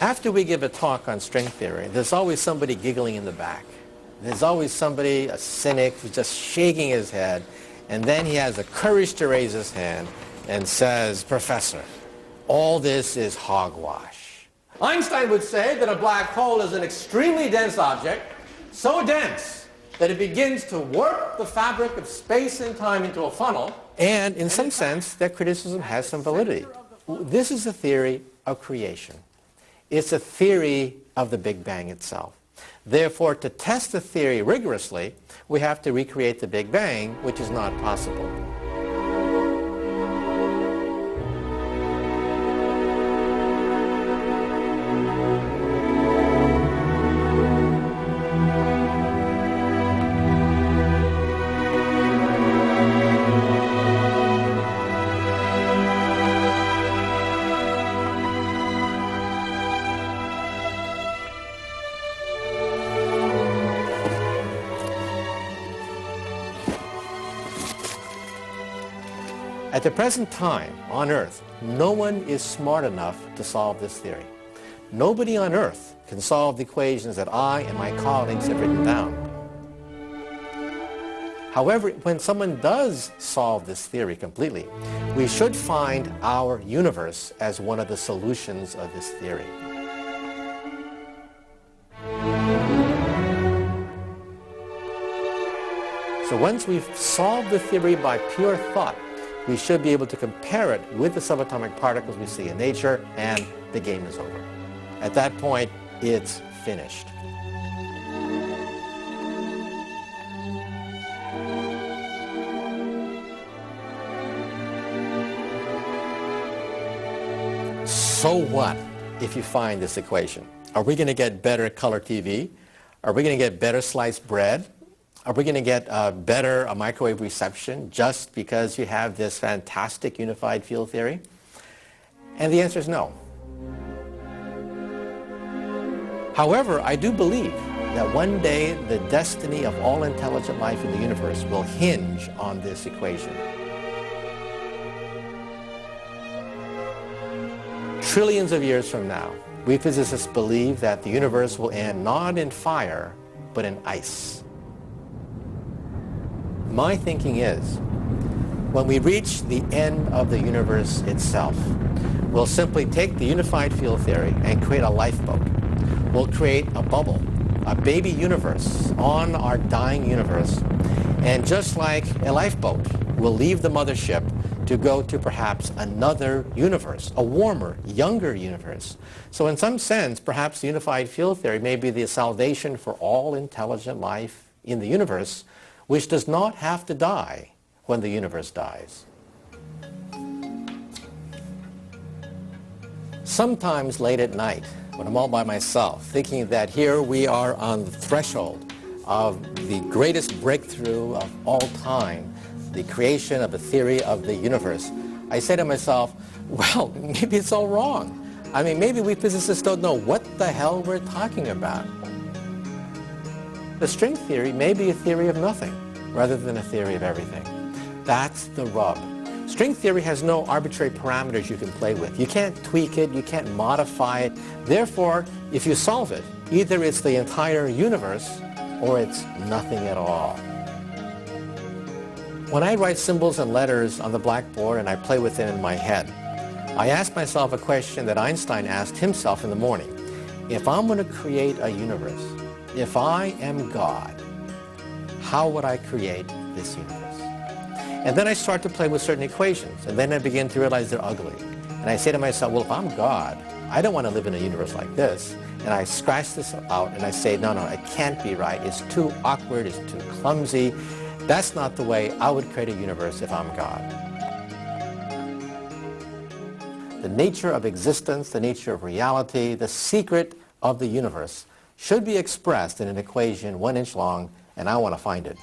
After we give a talk on string theory, there's always somebody giggling in the back. There's always somebody, a cynic, who's just shaking his head, and then he has the courage to raise his hand and says, "Professor, all this is hogwash." Einstein would say that a black hole is an extremely dense object, so dense that it begins to warp the fabric of space and time into a funnel, and in some sense, that criticism has some validity. This is a theory of creation. It's a theory of the Big Bang itself. Therefore, to test the theory rigorously, we have to recreate the Big Bang, which is not possible. At the present time, on Earth, no one is smart enough to solve this theory. Nobody on Earth can solve the equations that I and my colleagues have written down. However, when someone does solve this theory completely, we should find our universe as one of the solutions of this theory. So once we've solved the theory by pure thought, we should be able to compare it with the subatomic particles we see in nature, and the game is over. At that point, it's finished. So what if you find this equation? Are we going to get better color TV? Are we going to get better sliced bread? Are we going to get better microwave reception just because you have this fantastic unified field theory? And the answer is no. However, I do believe that one day the destiny of all intelligent life in the universe will hinge on this equation. Trillions of years from now, we physicists believe that the universe will end not in fire, but in ice. My thinking is, when we reach the end of the universe itself, we'll simply take the unified field theory and create a lifeboat. We'll create a bubble, a baby universe on our dying universe, and just like a lifeboat, we'll leave the mothership to go to perhaps another universe, a warmer, younger universe. So in some sense, perhaps the unified field theory may be the salvation for all intelligent life in the universe, which does not have to die when the universe dies. Sometimes late at night, when I'm all by myself, thinking that here we are on the threshold of the greatest breakthrough of all time, the creation of the theory of the universe, I say to myself, well, maybe it's all wrong. I mean, maybe we physicists don't know what the hell we're talking about. The string theory may be a theory of nothing rather than a theory of everything. That's the rub. String theory has no arbitrary parameters you can play with. You can't tweak it, you can't modify it. Therefore, if you solve it, either it's the entire universe or it's nothing at all. When I write symbols and letters on the blackboard and I play with it in my head, I ask myself a question that Einstein asked himself in the morning. If I'm going to create a universe, if I am God, how would I create this universe? And then I start to play with certain equations, and then I begin to realize they're ugly. And I say to myself, well, if I'm God, I don't want to live in a universe like this. And I scratch this out, and I say, no, it can't be right. It's too awkward, it's too clumsy. That's not the way I would create a universe if I'm God. The nature of existence, the nature of reality, the secret of the universe should be expressed in an equation 1 inch long, and I want to find it.